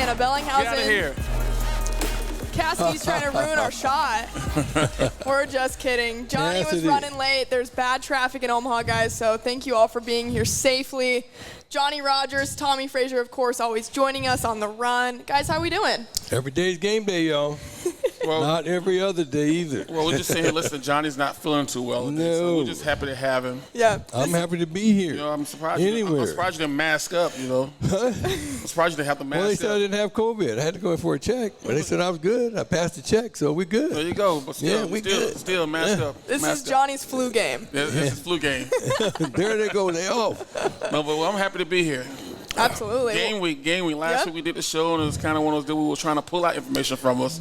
Ana Bellinghausen. Get out of here. Cassidy's trying to ruin our shot. We're just kidding. Johnny was Cassidy. running late. There's bad traffic in Omaha, guys, so thank you all for being here safely. Johnny Rodgers, Tommie Frazier, of course, always joining us on the run. Guys, how we doing? Every day's game day, y'all. Well, Not every other day either. well, we're just saying, listen, Johnny's not feeling too well today, so No. we're just happy to have him. Yeah. I'm happy to be here. You know, I'm surprised. Anywhere. I'm surprised you didn't mask up. You know, I'm surprised you didn't have to mask Well, they said I up. didn't have COVID. I had to go in for a check, but they said I was good. I passed the check, so we There good. you go. But still, Yeah, we still, good. still mask up. This mask is up. Johnny's flu game. Yeah, this is flu game. There they go. They off. No, but I'm happy to be here. Absolutely. Game week. Last Yep. week we did the show, and it was kind of one of those that we were trying to pull out information from us.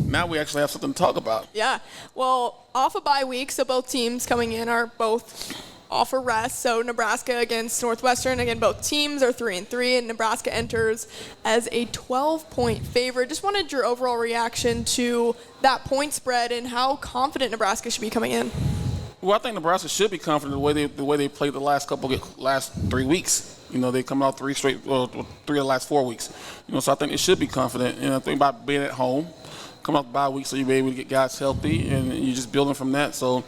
Now we actually have something to talk about. Yeah. Well, off a bye week, so both teams coming in are both off a rest. So Nebraska against Northwestern. Again, both teams are 3-3, and Nebraska enters as a 12-point favorite. Just wanted your overall reaction to that point spread and how confident Nebraska should be coming in. Well, I think Nebraska should be confident the way they played the last 3 weeks. You know, they come out three of the last 4 weeks. You know, so I think they should be confident. And I think about being at home, coming off the bye week, so you'll be able to get guys healthy, and you're just building from that. So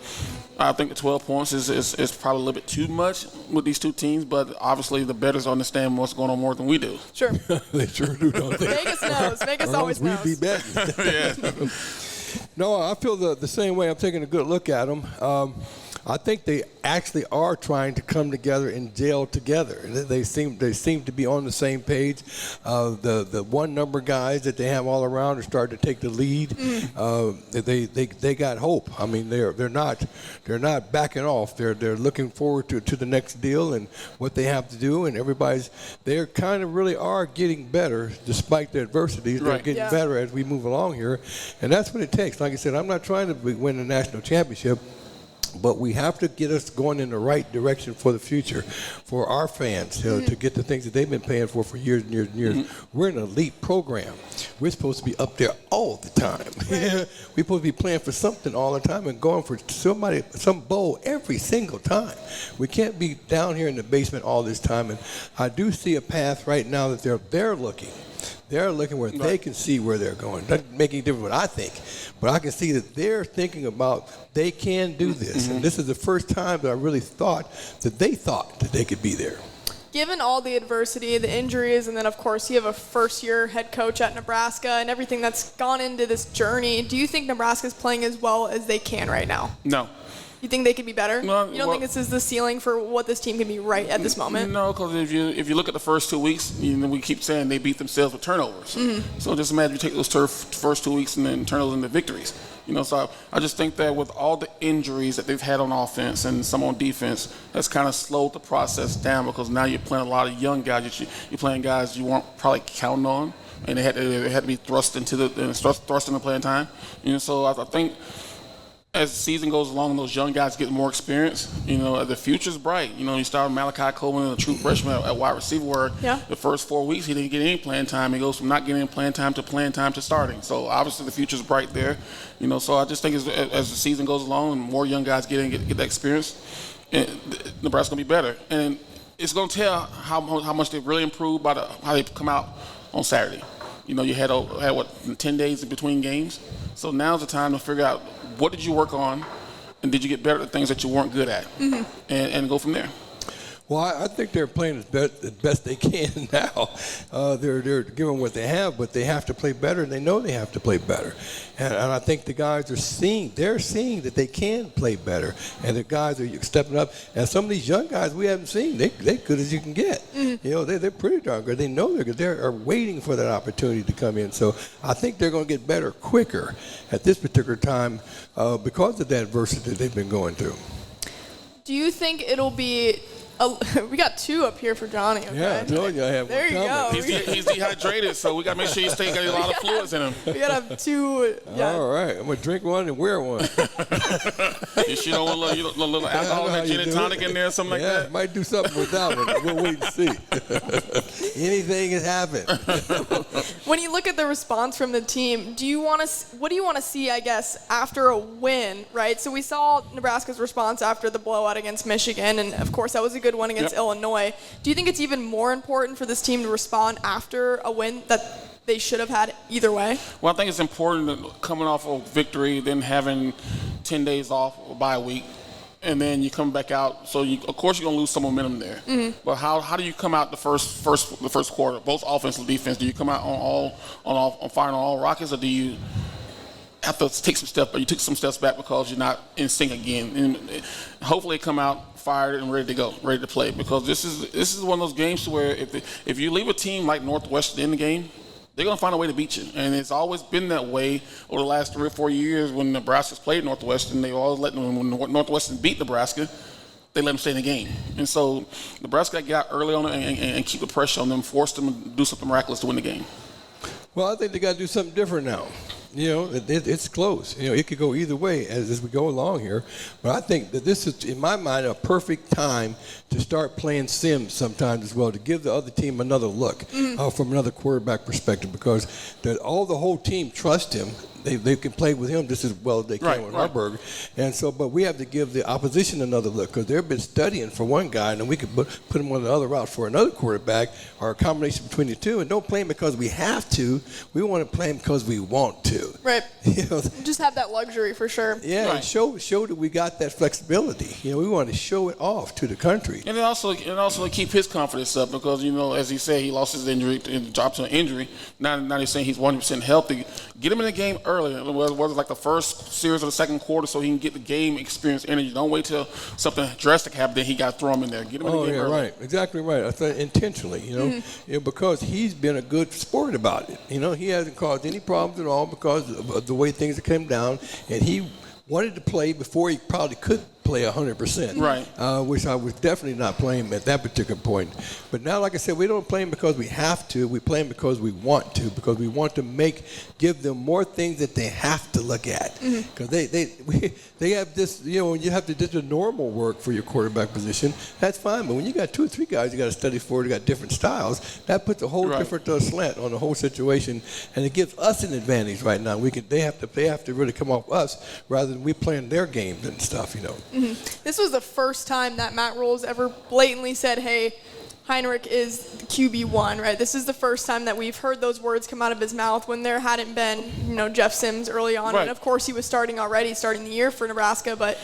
I think the 12 points is probably a little bit too much with these two teams, but obviously the bettors understand what's going on more than we do. Sure. They sure do, don't they? Vegas knows. Vegas always knows. We'd be betting. Yeah. No, I feel the same way. I'm taking a good look at them. I think they actually are trying to come together and gel together. They seem to be on the same page. The one number guys that they have all around are starting to take the lead. They got hope. I mean, they're not backing off. They're looking forward to the next deal and what they have to do. And they're kind of really are getting better despite the adversities. They're Right. getting Yeah. better as we move along here, and that's what it takes. Like I said, I'm not trying to win the national championship, but we have to get us going in the right direction for the future, for our fans, to get the things that they've been paying for years and years and years. We're an elite program. We're supposed to be up there all the time. We're supposed to be playing for something all the time and going for some bowl every single time. We can't be down here in the basement all this time. And I do see a path right now that they're looking. They're looking where they can see where they're going. Doesn't make any difference what I think, but I can see that they're thinking about they can do this. And this is the first time that I really thought that they could be there. Given all the adversity, the injuries, and then, of course, you have a first-year head coach at Nebraska and everything that's gone into this journey, do you think Nebraska's playing as well as they can right now? No. You think they could be better? No, You don't think this is the ceiling for what this team can be right at this moment? No, because if you look at the first 2 weeks, we keep saying they beat themselves with turnovers. So just imagine you take those first 2 weeks and then turn those into victories. So I just think that with all the injuries that they've had on offense and some on defense, that's kind of slowed the process down because now you're playing a lot of young guys. You're playing guys you weren't probably counting on, and they had to be thrust into playing time. So I think as the season goes along, those young guys get more experience. The future's bright. You start with Malachi Coleman, a true freshman at wide receiver, where the first 4 weeks he didn't get any playing time. He goes from not getting any playing time to starting. So obviously the future's bright there. So I just think as the season goes along and more young guys get that experience, Nebraska's gonna be better. And it's gonna tell how much they've really improved by how they come out on Saturday. You had 10 days in between games. So now's the time to figure out what did you work on, and did you get better at the things that you weren't good at, and go from there. Well, I think they're playing as best they can now. They're giving what they have, but they have to play better, and they know they have to play better. And I think the guys are seeing that they can play better, and the guys are stepping up. And some of these young guys we haven't seen, they're good as you can get. They're pretty darn good. They know they're good. They're waiting for that opportunity to come in. So I think they're going to get better quicker at this particular time because of the adversity they've been going through. Do you think it'll be we got two up here for Johnny, okay? Yeah, I told you I have There one you coming. go. He's dehydrated, so we got to make sure he's got a lot of fluids in him. We got to have two. Yeah. All right, I'm going to drink one and wear one. You sure don't want a little alcohol and gin and tonic in there or something like that? Might do something with that one. We'll wait and see. Anything has happened. When you look at the response from the team, what do you want to see, I guess, after a win, right? So we saw Nebraska's response after the blowout against Michigan, and of course that was a good one against Illinois. Do you think it's even more important for this team to respond after a win that they should have had either way? Well, I think it's important that coming off a victory, then having 10 days off, a bye week, and then you come back out. So of course you're gonna lose some momentum there. But how do you come out the first quarter, both offense and defense? Do you come out on firing on all rockets, or do you have to take some steps? But you took some steps back because you're not in sync again, and hopefully come out fired and ready to go, ready to play. Because this is one of those games where if you leave a team like Northwestern in the game, they're going to find a way to beat you. And it's always been that way over the last 3 or 4 years when Nebraska's played Northwestern. They always let them, when Northwestern beat Nebraska, they let them stay in the game. And so Nebraska got to get out early on it and keep the pressure on them, force them to do something miraculous to win the game. Well, I think they got to do something different now. It's close. It could go either way as we go along here. But I think that this is, in my mind, a perfect time to start playing Sims sometimes as well, to give the other team another look from another quarterback perspective, because the whole team trusts him. They can play with him just as well as they can with Harburg. And so, but we have to give the opposition another look, because they've been studying for one guy, and then we could put him on the other route for another quarterback, or a combination between the two. And don't play him because we have to. We want to play him because we want to. Right. Just have that luxury for sure. Yeah, right. And show that we got that flexibility. We want to show it off to the country. And also to keep his confidence up, because as he said, he lost his injury and dropped to an injury. Now he's saying he's 100% healthy. Get him in the game early, whether it's like the first series or the second quarter, so he can get the game experience energy. Don't wait till something drastic happens, then he got to throw him in there. Get him in the game early. Right. Exactly right. I thought intentionally, because he's been a good sport about it. He hasn't caused any problems at all because of the way things have come down, and he wanted to play before he probably could play 100%. Right. Which I was definitely not playing at that particular point. But now, like I said, we don't play him because we have to. We play him because we want to, because we want to give them more things that they have to look at. Because they have this, when you have to do the normal work for your quarterback position, that's fine. But when you got 2 or 3 guys you got to study for, they got different styles, that puts a whole different slant on the whole situation, and it gives us an advantage right now. They have to really come off us rather than we playing their games and stuff, This was the first time that Matt Rule's ever blatantly said, hey, Heinrich is QB1, right? This is the first time that we've heard those words come out of his mouth when there hadn't been, Jeff Sims early on. Right. And, of course, he was starting the year for Nebraska. But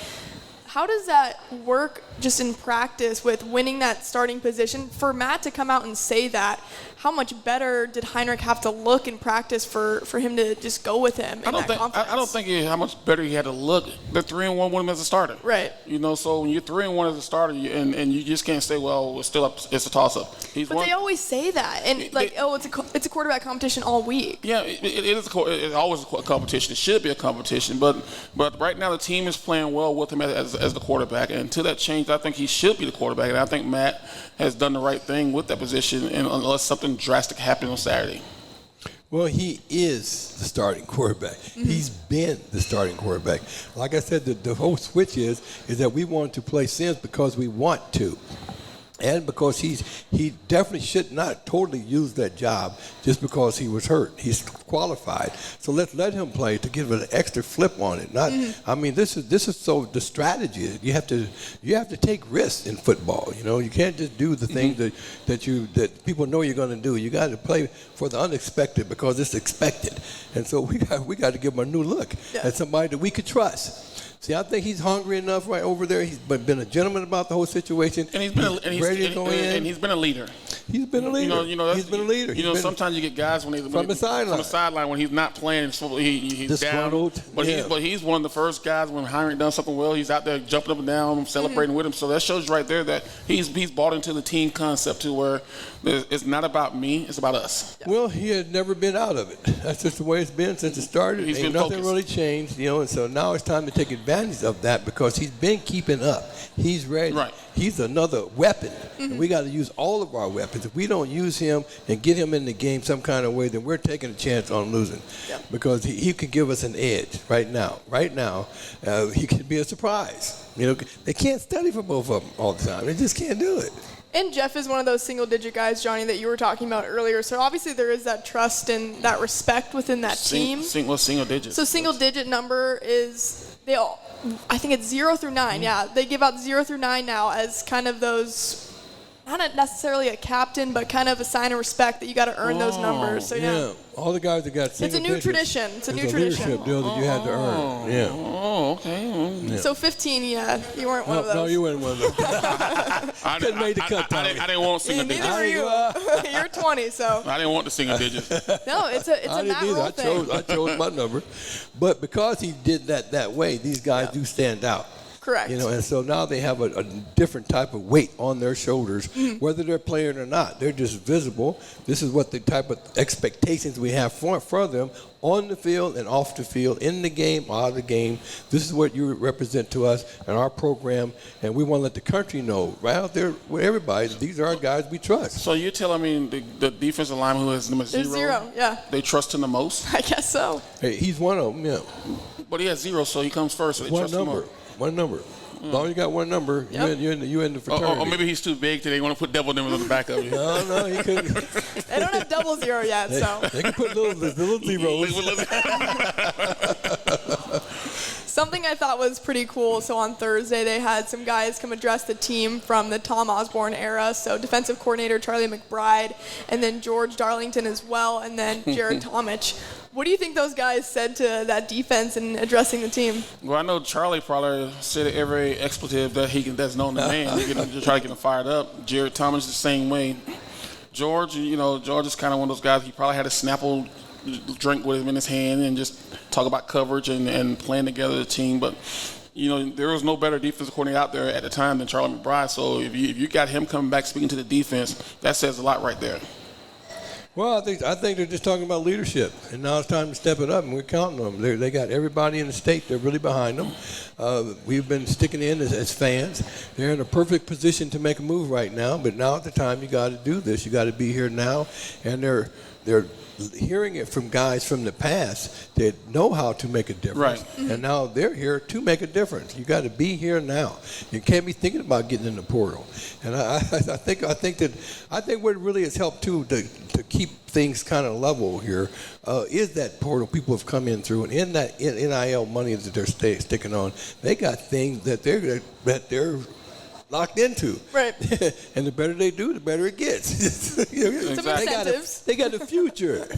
how does that work just in practice with winning that starting position? For Matt to come out and say that, how much better did Heinrich have to look in practice for him to just go with him? I don't think how much better he had to look. The 3-1 won him as a starter. Right. So when you're 3-1 as a starter, and you just can't say, well, it's still up, it's a toss-up. But they always say that, and it's a quarterback competition all week. Yeah, it's always a competition. It should be a competition, but right now the team is playing well with him as the quarterback, and until that change, I think he should be the quarterback, and I think Matt has done the right thing with that position, and unless something drastic happens on Saturday. Well, he is the starting quarterback. He's been the starting quarterback. Like I said, the whole switch is that we want to play Sims because we want to. And because he definitely should not totally use that job just because he was hurt. He's qualified. So let's let him play to give it an extra flip on it. This is so the strategy. You have to take risks in football. You can't just do the things that people know you're going to do. You got to play for the unexpected because it's expected. And so we got to give him a new look at somebody that we could trust. See, I think he's hungry enough right over there. He's been a gentleman about the whole situation. And he's been a leader. He's been a leader. He's been a leader. Sometimes you get guys from the sideline when he's not playing. He's down. But he's one of the first guys when Heinrich done something well. He's out there jumping up and down, celebrating with him. So that shows you right there that he's bought into the team concept to where it's not about me, it's about us. Well, he had never been out of it. That's just the way it's been since it started. He's Ain't been nothing focused. really changed, and so now it's time to take advantage of that because he's been keeping up. He's ready. Right. He's another weapon, and we got to use all of our weapons. If we don't use him and get him in the game some kind of way, then we're taking a chance on losing because he can give us an edge right now. Right now, he could be a surprise. They can't study for both of them all the time. They just can't do it. And Jeff is one of those single-digit guys, Johnny, that you were talking about earlier. So obviously there is that trust and that respect within that team. Single digits. So single-digit number is I think it's 0 through 9. Yeah, they give out 0 through 9 now as kind of those not necessarily a captain, but kind of a sign of respect that you got to earn those numbers. So yeah. All the guys that got It's a new tradition. It's a new tradition. Leadership deal that you had to earn. Yeah. Oh, okay. Yeah. So 15, you weren't one of those. No, you weren't one of those. I Couldn't make the cut, Tommy. I didn't want single digits. Neither were you. You're 20, so. I didn't want the single digits. No, it's a Matt Rule thing. I chose my number. But because he did that way, these guys do stand out. Correct. And so now they have a different type of weight on their shoulders, whether they're playing or not. They're just visible. This is what the type of expectations we have for them on the field and off the field, in the game, out of the game. This is what you represent to us and our program, and we want to let the country know right out there with everybody, these are our guys we trust. So you're telling me the defensive lineman who has number zero, yeah. they trust him the most? I guess so. Hey, he's one of them, yeah. But he has 0, so he comes first. So they trust him more. One number. As long as you got one number, you're in the fraternity. Or maybe he's too big today. They want to put double numbers on the back of it. No, he couldn't. They don't have 00 yet, so. They can put little zeros. Something I thought was pretty cool. So on Thursday, they had some guys come address the team from the Tom Osborne era. So defensive coordinator Charlie McBride, and then George Darlington as well, and then Jared Tomich. What do you think those guys said to that defense in addressing the team? Well, I know Charlie probably said every expletive that's known to man to try to get him fired up. Jared Thomas the same way. George is kind of one of those guys. He probably had a Snapple drink with him in his hand and just talk about coverage and playing together as a team. But there was no better defensive coordinator out there at the time than Charlie McBride. So if you got him coming back speaking to the defense, that says a lot right there. Well, I think they're just talking about leadership, and now it's time to step it up, and we're counting them. They got everybody in the state. They're really behind them. We've been sticking in as fans. They're in a perfect position to make a move right now, but now at the time you got to do this. You got to be here now, and they're hearing it from guys from the past that know how to make a difference. Right. And now they're here to make a difference. You got to be here now. You can't be thinking about getting in the portal. And I think what really has helped too to keep things kind of level here is that portal people have come in through, and in that NIL money that they're sticking on, they got things that they're locked into. Right. And the better they do, the better it gets. Some incentives. They got a future.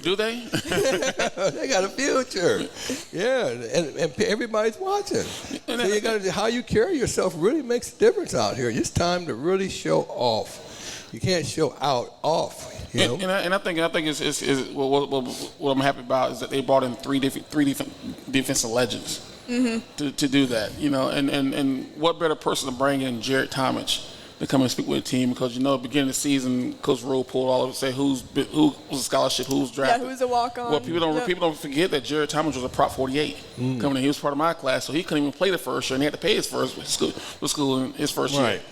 Do they? They got a future. Yeah, and everybody's watching. So you got how you carry yourself really makes a difference out here. It's time to really show off. You can't show off. And I think it's what I'm happy about is that they brought in three different defensive legends. To do that, and what better person to bring in Jared Tomich to come and speak with the team, because at the beginning of the season, Coach Rowe pulled all of it, say who was a scholarship, who's drafted. Yeah, who's a walk-on. Well, people don't forget that Jared Tomich was a Prop 48 coming in. He was part of my class, so he couldn't even play the first year, and he had to pay his first school in his first year. Right.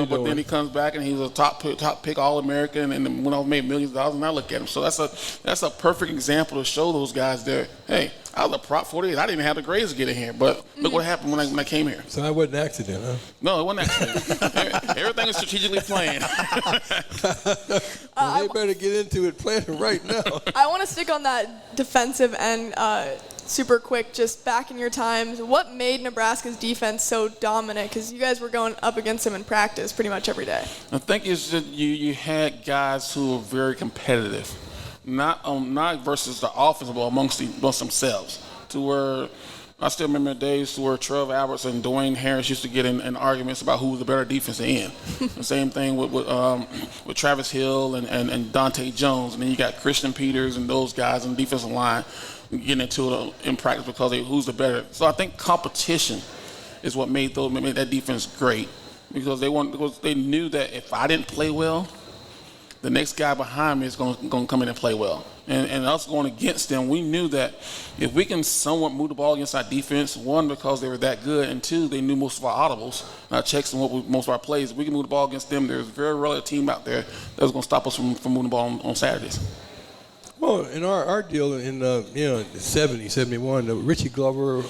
But then he comes back and he's a top pick All-American, and went off and made millions of dollars. And I look at him, so that's a perfect example to show those guys there. Hey, I was a Prop 48. I didn't even have the grades to get in here, but look what happened when I came here. So that wasn't an accident, huh? No, it wasn't an accident. Everything is strategically planned. Well, they better get into it planning right now. I want to stick on that defensive end super quick, just back in your times. What made Nebraska's defense so dominant? Because you guys were going up against them in practice pretty much every day. I think it's that you had guys who were very competitive. Not versus the offense, but amongst themselves. To where I still remember days to where Trev Alberts and Dwayne Harris used to get in arguments about who was the better defensive end. The same thing with Travis Hill and Dante Jones, and then you got Christian Peters and those guys on the defensive line getting into it in practice because who's the better. So I think competition is what made that defense great, because they knew that if I didn't play well, the next guy behind me is going to come in and play well. And us going against them, we knew that if we can somewhat move the ball against our defense, one, because they were that good, and two, they knew most of our audibles, our checks, and most of our plays. If we can move the ball against them, there's very rarely a team out there that was going to stop us from moving the ball on Saturdays. Well, in our deal in the 70, 71, Richie Glover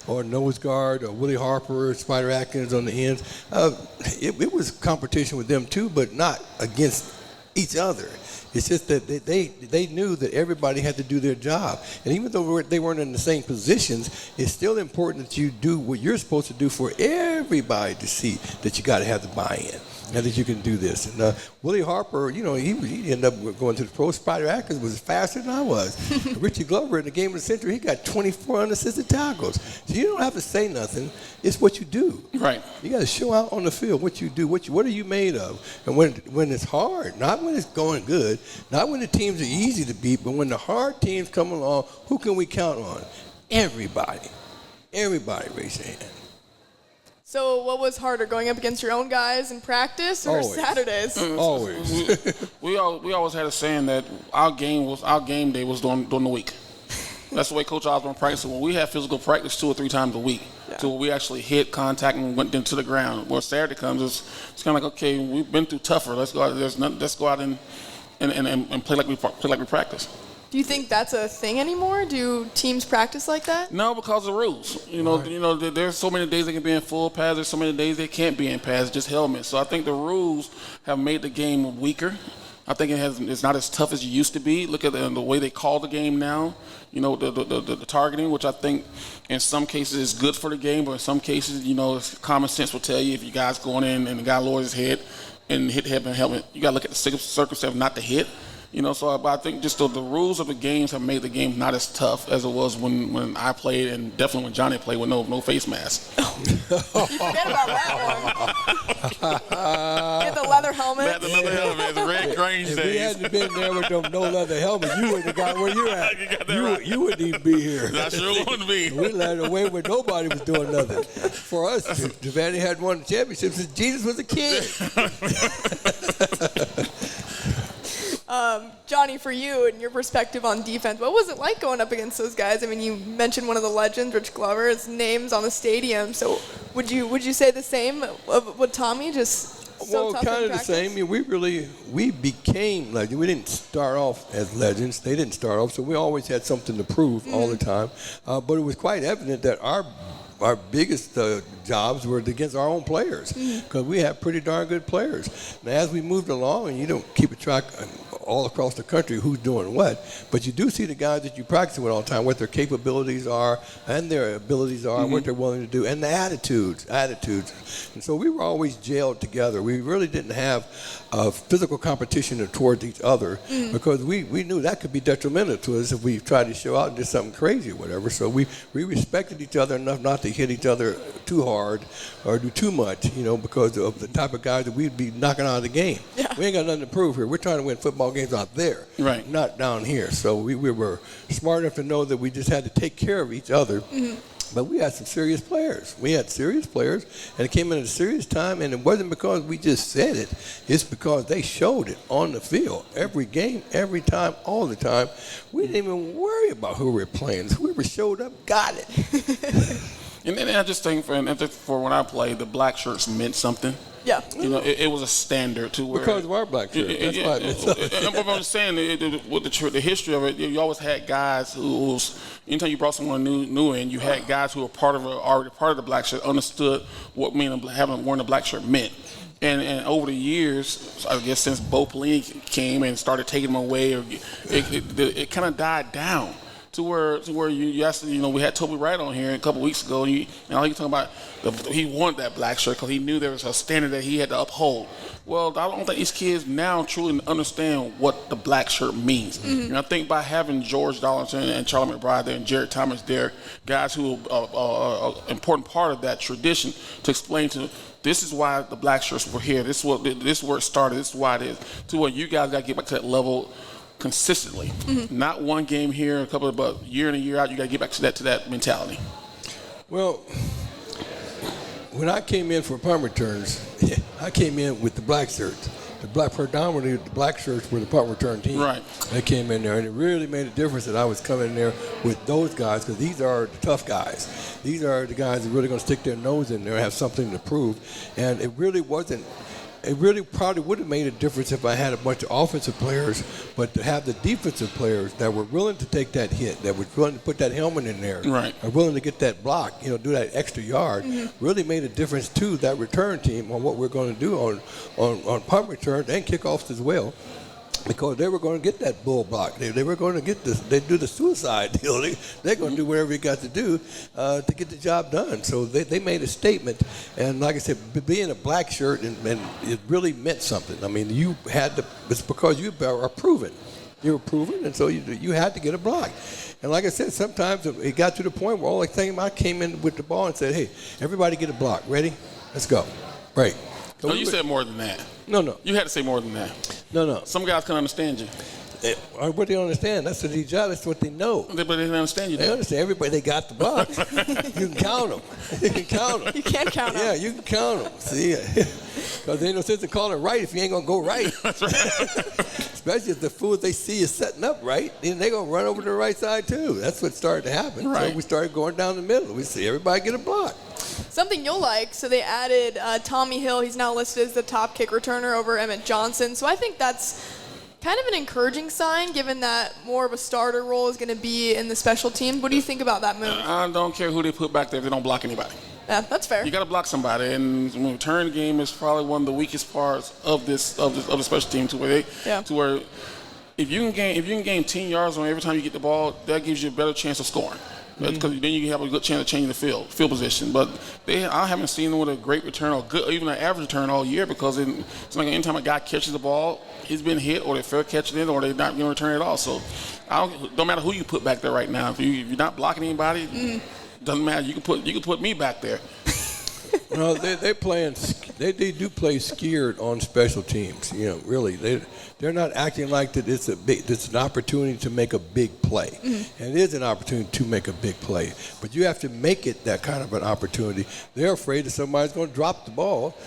or nose guard or Willie Harper, Spider Atkins on the ends, it was competition with them too, but not against each other. It's just that they knew that everybody had to do their job. And even though they weren't in the same positions, it's still important that you do what you're supposed to do for everybody to see that you got to have the buy-in. and that you can do this. And Willie Harper, he ended up going to the pro. Spider Atkins was faster than I was. Richie Glover in the game of the century, he got 24 unassisted tackles. So you don't have to say nothing. It's what you do. Right. You got to show out on the field what you do. What are you made of? And when it's hard, not when it's going good, not when the teams are easy to beat, but when the hard teams come along, who can we count on? Everybody. Everybody raise their hand. So what was harder, going up against your own guys in practice or Always. Saturdays? Always. We always had a saying that our game day was during the week. That's the way Coach Osborne practiced. When we had physical practice 2 or 3 times a week, so when we actually hit contact and went into the ground. Where Saturday comes, it's kind of like, okay, we've been through tougher. Let's go out. Let's go out and play like we practice. Do you think that's a thing anymore? Do teams practice like that? No, because of the rules. There's so many days they can be in full pads. There's so many days they can't be in pads, just helmets. So I think the rules have made the game weaker. I think it's not as tough as it used to be. Look at the way they call the game now. The targeting, which I think in some cases is good for the game, but in some cases, common sense will tell you if you guys going in and the guy lowers his head and hit head and helmet, you got to look at the circumstance not to hit. So I think just the rules of the games have made the game not as tough as it was when I played, and definitely when Johnny played with no face mask. You forget about that one. Get the leather helmet. The leather helmet. It's red Grange If days. we hadn't been there with them no leather helmet, you wouldn't have got where you're at. You wouldn't even be here. I sure wouldn't be. We let it away where nobody was doing nothing. For us, Giovanni had won the championship since Jesus was a kid. Johnny, for you and your perspective on defense, what was it like going up against those guys? I mean, you mentioned one of the legends, Rich Glover. His name's on the stadium. So would you say the same with Tommie? Just so tough kind in of the practice? same. We became legends. We didn't start off as legends. They didn't start off, so we always had something to prove all the time. But it was quite evident that our biggest jobs were against our own players because we have pretty darn good players. Now, as we moved along, and you don't keep a track all across the country who's doing what, but you do see the guys that you practice with all the time, what their capabilities are and their abilities are, what they're willing to do, and the attitudes. And so we were always jailed together. We really didn't have physical competition towards each other because we knew that could be detrimental to us if we tried to show out and did something crazy or whatever. So we respected each other enough not to hit each other too hard or do too much, because of the type of guys that we'd be knocking out of the game. Yeah. We ain't got nothing to prove here. We're trying to win football games out there, Right. not down here. So we were smart enough to know that we just had to take care of each other. But we had some serious players. We had serious players, and it came in at a serious time, and it wasn't because we just said it. It's because they showed it on the field. Every game, every time, all the time. We didn't even worry about who we were playing. Whoever showed up got it. And then I just think for when I played, the black shirts meant something. Yeah. It was a standard to where Because of our black shirt. That's why it meant something. I'm just saying, with the history of it, you always had guys who anytime you brought someone new in, you had guys who were already part of the black shirt, understood what having worn the black shirt meant. And over the years, I guess since Bo Pelini came and started taking them away, it kind of died down. To where you actually, we had Toby Wright on here a couple weeks ago, and he talking about he wanted that black shirt because he knew there was a standard that he had to uphold. Well, I don't think these kids now truly understand what the black shirt means. And I think by having George Darlington and Charlie McBride there and Jared Thomas there, guys who are an important part of that tradition, to explain to this is why the black shirts were here. This is where it started. This is why it is. To where you guys got to get back to that level consistently, not one game here, but year in and year out, you got to get back to that mentality. Well, when I came in for punt returns, I came in with the black shirts. Predominantly the black shirts were the punt return team. Right. They came in there, and it really made a difference that I was coming in there with those guys because these are the tough guys. These are the guys that are really going to stick their nose in there and have something to prove. And it really wasn't. It really probably would have made a difference if I had a bunch of offensive players, but to have the defensive players that were willing to take that hit, that were willing to put that helmet in there, right, are willing to get that block, do that extra yard, really made a difference to that return team on what we're going to do on punt returns and kickoffs as well. because they were going to get that bull block. They were going to get this. They do the suicide deal. They're going to do whatever you got to do to get the job done. So they made a statement, and like I said, being a black shirt and it really meant something. I mean, you had to. It's because you are proven. You were proven, and so you had to get a block. And like I said, sometimes it got to the point where all I came in with the ball and said, "Hey, everybody get a block. Ready? Let's go." Right. So no, you said more than that. No. You had to say more than that. No. Some guys can understand you. What they don't understand, that's what they job. That's what they know. But they didn't understand you. They understand everybody. They got the blocks. You can count them. You can count them. You can't count them. Yeah, you can count them. See, because there ain't no sense in calling it right if you ain't gonna go right. That's right. Especially if the fools they see you setting up right, then they gonna run over to the right side too. That's what started to happen. Right. So we started going down the middle. We see everybody get a block. Something you'll like, so they added Tommy Hill. He's now listed as the top kick returner over Emmett Johnson. So I think that's kind of an encouraging sign, given that more of a starter role is going to be in the special teams. What do you think about that move? I don't care who they put back there if they don't block anybody. Yeah, that's fair. You got to block somebody, and the return game is probably one of the weakest parts of the special team. To where if you can gain 10 yards on every time you get the ball, that gives you a better chance of scoring. Because then you have a good chance of changing the field position. But I haven't seen them with a great return or good, even an average return all year, because it's like anytime a guy catches the ball, he's been hit, or they fair catching it, or they're not going to return it at all. So don't matter who you put back there right now. If you're not blocking anybody, doesn't matter. You can put me back there. No, they do play scared on special teams. You know, really, they're not acting like that. It's an opportunity to make a big play, and it is an opportunity to make a big play. But you have to make it that kind of an opportunity. They're afraid that somebody's going to drop the ball,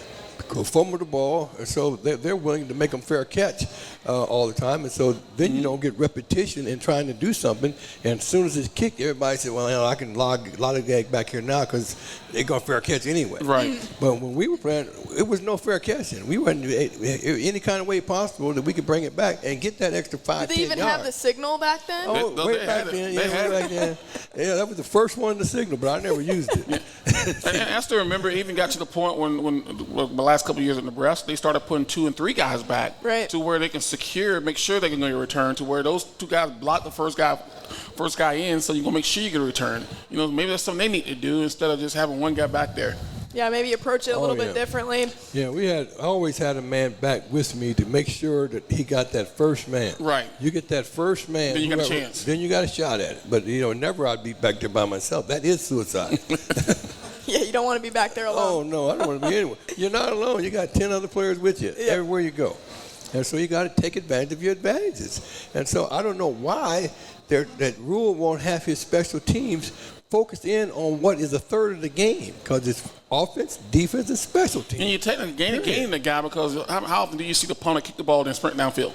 go fumble the ball, and so they're willing to make them fair catch all the time. And so then you don't get repetition in trying to do something. And as soon as it's kicked, everybody says, well, you know, I can log a lot of guys back here now because they're going to fair catch anyway. Right. But when we were playing, it was no fair catching. We went any kind of way possible that we could bring it back and get that extra 5-10 yards. Did they even have the signal back then? Oh, way back then. Yeah, that was the first one to signal, but I never used it. And I still remember it even got to the point when the last couple of years at Nebraska, they started putting 2 and 3 guys back to where they can make sure they can get a return, to where those 2 guys block the first guy in, so you're going to make sure you get a return. You know, maybe that's something they need to do instead of just having one guy back there. Yeah, maybe approach it a little bit differently. Yeah, I always had a man back with me to make sure that he got that first man. Right. You get that first man. Then you got a chance. Then you got a shot at it. But, never I'd be back there by myself. That is suicide. Yeah, you don't want to be back there alone. Oh, no, I don't want to be anywhere. You're not alone. You got 10 other players with you everywhere you go. And so you got to take advantage of your advantages. And so I don't know why that Rule won't have his special teams focused in on what is a third of the game, because it's offense, defense, and special teams. And you technically gain the guy, because how often do you see the opponent kick the ball and sprint downfield?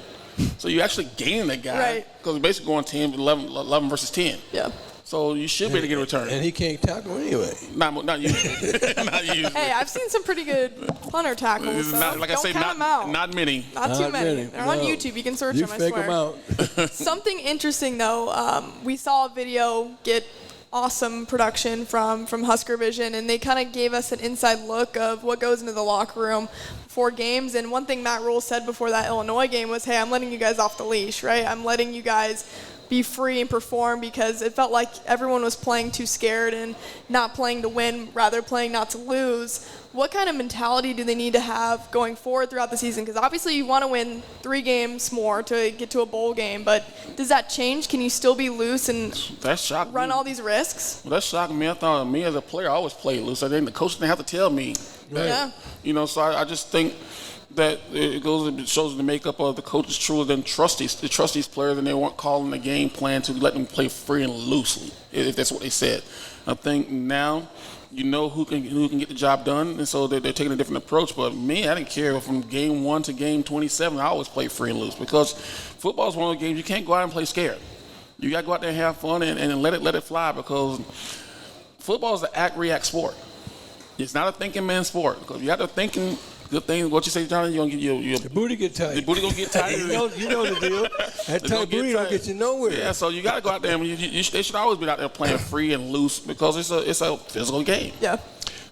So you actually gain the guy, because it's basically going 11 versus 10. Yeah. So you should be able to get a return. And he can't tackle anyway. Not usually. Not usually. Hey, I've seen some pretty good punter tackles. So like I say, count them out. not many. Not too many. They're on YouTube. You can search them, I swear. You fake them out. Something interesting, though, we saw a video get awesome production from Husker Vision, and they kind of gave us an inside look of what goes into the locker room before games. And one thing Matt Rule said before that Illinois game was, hey, I'm letting you guys off the leash, right? I'm letting you guys be free and perform, because it felt like everyone was playing too scared and not playing to win, rather playing not to lose. What kind of mentality do they need to have going forward throughout the season? Because obviously you want to win 3 games more to get to a bowl game, but does that change? Can you still be loose and run all these risks? Well, that shocked me. I thought me as a player, I always played loose. I think the coach didn't have to tell me. Yeah. So I just think that it shows the makeup of the coaches truly didn't trust these players, and they weren't calling the game plan to let them play free and loosely, if that's what they said. I think now who can get the job done, and so they're taking a different approach. But me, I didn't care from game 1 to game 27. I always play free and loose, because football is one of those games you can't go out and play scared. You got to go out there and have fun and let it fly, because football is an act-react sport. It's not a thinking man sport, because you have to thinking. Good thing, what you say, Johnny, you're going to get your booty get tight. The booty going to get tight. you know the deal. That tight booty don't get you nowhere. Yeah, so you got to go out there. They should always be out there playing free and loose, because it's a physical game. Yeah.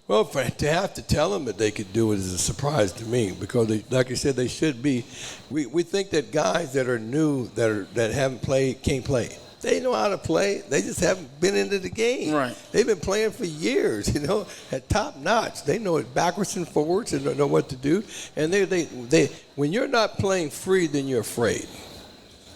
Well, to have to tell them that they could do it is a surprise to me because, like you said, they should be. We think that guys that are new, that haven't played, can't play. They know how to play. They just haven't been into the game. Right. They've been playing for years, at top notch. They know it backwards and forwards and know what to do. And they when you're not playing free, then you're afraid.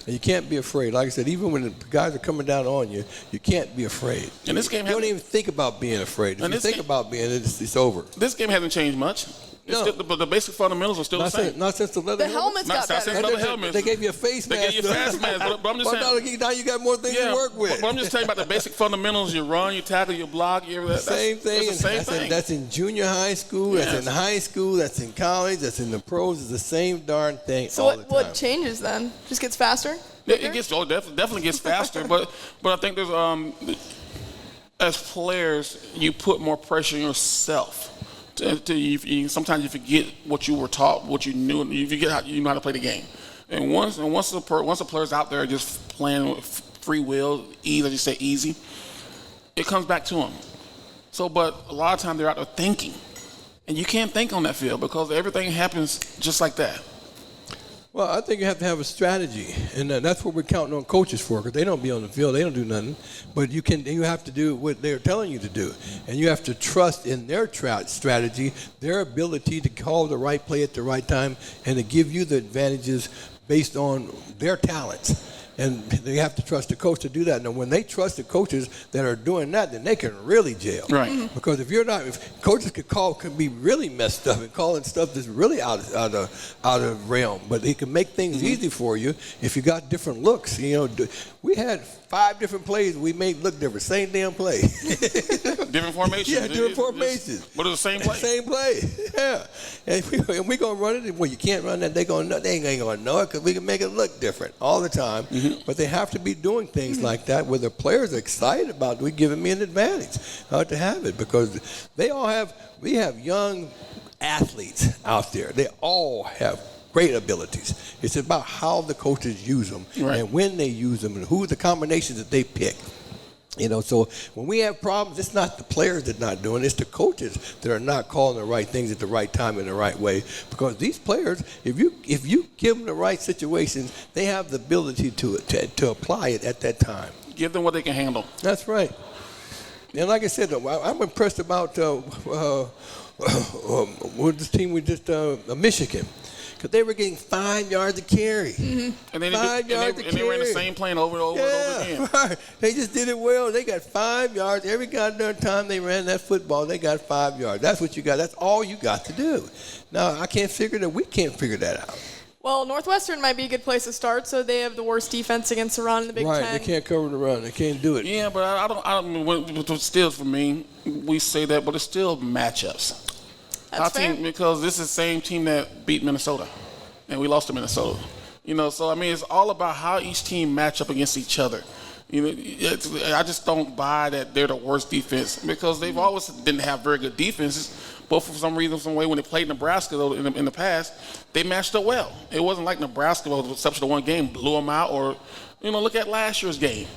And you can't be afraid. Like I said, even when the guys are coming down on you, you can't be afraid. And this game you don't even think about being afraid. If you think about being it, it's over. This game hasn't changed much. No. But the basic fundamentals are still the same. Not since the leather helmets got better. Since leather helmets. They gave you a face mask. They gave you a face mask. But I'm just saying. Now you got more things to work with. But I'm just telling you about the basic fundamentals. You run, you tackle, you block. Same thing. It's the same thing. That's in junior high school. That's in high school. That's in college. That's in the pros. It's the same darn thing all the time. So what changes then? Just gets faster? It gets definitely gets faster. but I think there's as players, you put more pressure on yourself. Sometimes you forget what you were taught, what you knew, and you forget how you know how to play the game. And once the player's out there just playing with free will, ease, as you say, easy, it comes back to them. So, but a lot of times they're out there thinking, and you can't think on that field because everything happens just like that. Well, I think you have to have a strategy, and that's what we're counting on coaches for, because they don't be on the field, they don't do nothing. But you have to do what they're telling you to do, and you have to trust in their strategy, their ability to call the right play at the right time, and to give you the advantages based on their talents. And they have to trust the coach to do that. Now, when they trust the coaches that are doing that, then they can really jail. Right. Mm-hmm. Because if coaches could be really messed up and calling stuff that's really out of realm. But they can make things easy for you if you got different looks. We had 5 different plays we made look different. Same damn play. Different formations. Yeah, different formations. But it's the same play. Same play. Yeah. And we gonna run it. Well, you can't run that. They ain't gonna know it because we can make it look different all the time. Mm-hmm. But they have to be doing things like that where the players are excited about it. We're giving me an advantage to have it because we have young athletes out there. They all have great abilities. It's about how the coaches use them and when they use them and who the combinations that they pick. So when we have problems, it's not the players that are not doing it. It's the coaches that are not calling the right things at the right time in the right way. Because these players, if you give them the right situations, they have the ability to apply it at that time. Give them what they can handle. That's right. And like I said, I'm impressed about this team we just Michigan. Because they were getting 5 yards of carry. Mm-hmm. And they ran the same play over and over again. Right. They just did it well. They got 5 yards. Every goddamn time they ran that football, they got 5 yards. That's what you got. That's all you got to do. Now, we can't figure that out. Well, Northwestern might be a good place to start, so they have the worst defense against the run in the Big Ten. Right, they can't cover the run. They can't do it. Yeah, but I don't still, for me, we say that, but it's still matchups. That's fair. Because this is the same team that beat Minnesota, and we lost to Minnesota. So I mean, it's all about how each team match up against each other. I just don't buy that they're the worst defense because they've always didn't have very good defenses. But for some reason, some way, when they played Nebraska though in the past, they matched up well. It wasn't like Nebraska, with the exception of one game, blew them out. Or look at last year's game.